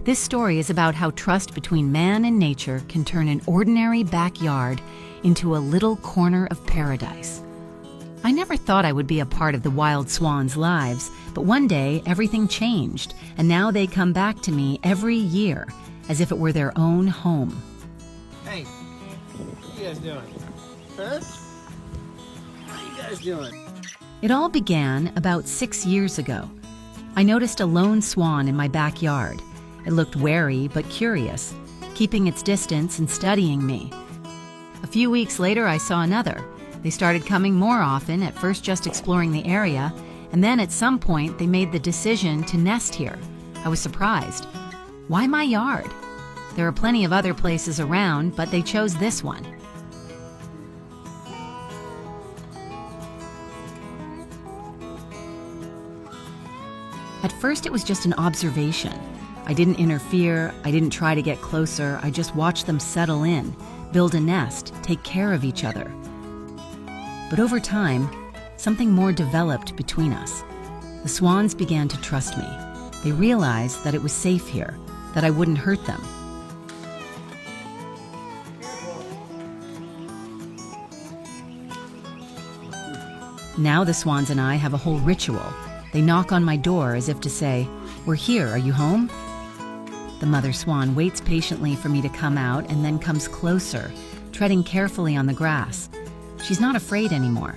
This story is about how trust between man and nature can turn an ordinary backyard into a little corner of paradise. I never thought I would be a part of the wild swans' lives, but one day everything changed, and now they come back to me every year as if it were their own home. Hey, what are you guys doing? Huh? What are you guys doing? It all began about 6 years ago. I noticed a lone swan in my backyard. It looked wary but curious, keeping its distance and studying me. A few weeks later, I saw another. They started coming more often, at first just exploring the area, and then at some point they made the decision to nest here. I was surprised. Why my yard? There are plenty of other places around, but they chose this one. At first it was just an observation. I didn't interfere, I didn't try to get closer, I just watched them settle in, build a nest, take care of each other. But over time, something more developed between us. The swans began to trust me. They realized that it was safe here, that I wouldn't hurt them. Now the swans and I have a whole ritual. They knock on my door as if to say, "We're here, are you home?" The mother swan waits patiently for me to come out and then comes closer, treading carefully on the grass. She's not afraid anymore.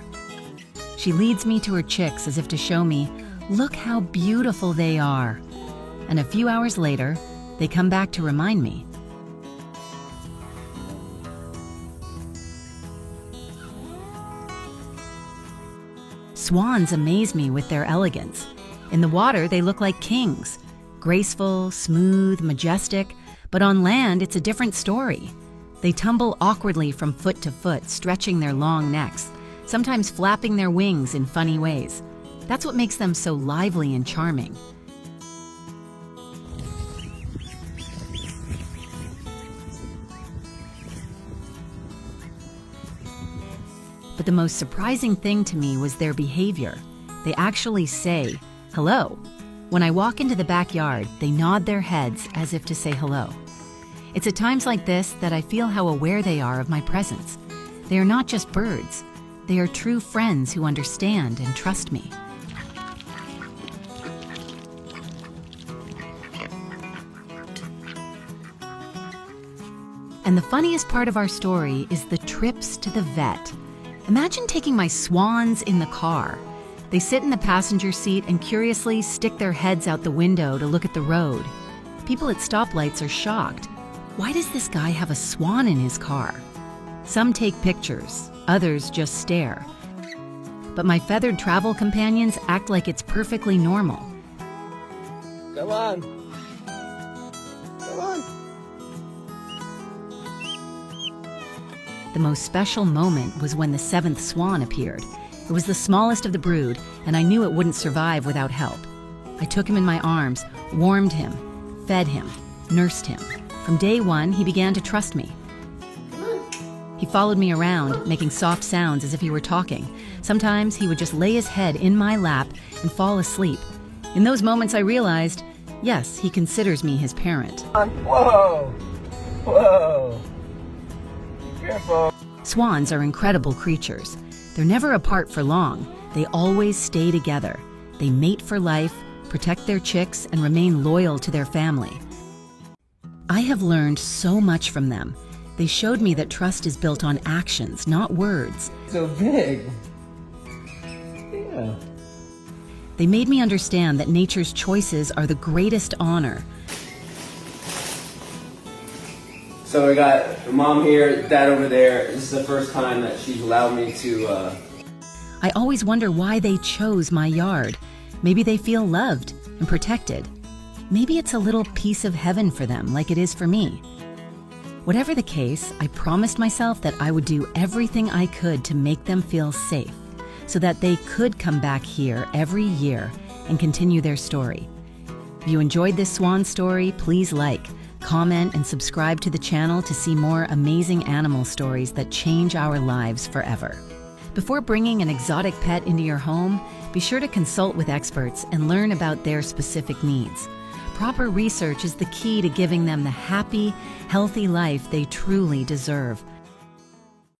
She leads me to her chicks as if to show me, "Look how beautiful they are." And a few hours later, they come back to remind me. Swans amaze me with their elegance. In the water, they look like kings. Graceful, smooth, majestic, but on land, it's a different story. They tumble awkwardly from foot to foot, stretching their long necks, sometimes flapping their wings in funny ways. That's what makes them so lively and charming. But the most surprising thing to me was their behavior. They actually say, "Hello." When I walk into the backyard, they nod their heads as if to say hello. It's at times like this that I feel how aware they are of my presence. They are not just birds. They are true friends who understand and trust me. And the funniest part of our story is the trips to the vet. Imagine taking my swans in the car. They sit in the passenger seat and curiously stick their heads out the window to look at the road. People at stoplights are shocked. Why does this guy have a swan in his car? Some take pictures, others just stare. But my feathered travel companions act like it's perfectly normal. Come on. Come on. The most special moment was when the 7th swan appeared. It was the smallest of the brood, and I knew it wouldn't survive without help. I took him in my arms, warmed him, fed him, nursed him. From day one, he began to trust me. He followed me around, making soft sounds as if he were talking. Sometimes he would just lay his head in my lap and fall asleep. In those moments, I realized, yes, he considers me his parent. Whoa! Whoa! Be careful. Swans are incredible creatures. They're never apart for long. They always stay together. They mate for life, protect their chicks, and remain loyal to their family. I have learned so much from them. They showed me that trust is built on actions, not words. So big. Yeah. They made me understand that nature's choices are the greatest honor. So we got mom here, dad over there. This is the first time that she's allowed me to... I always wonder why they chose my yard. Maybe they feel loved and protected. Maybe it's a little piece of heaven for them, like it is for me. Whatever the case, I promised myself that I would do everything I could to make them feel safe, so that they could come back here every year and continue their story. If you enjoyed this swan story, please like, comment, and subscribe to the channel to see more amazing animal stories that change our lives forever. Before bringing an exotic pet into your home, be sure to consult with experts and learn about their specific needs. Proper research is the key to giving them the happy, healthy life they truly deserve.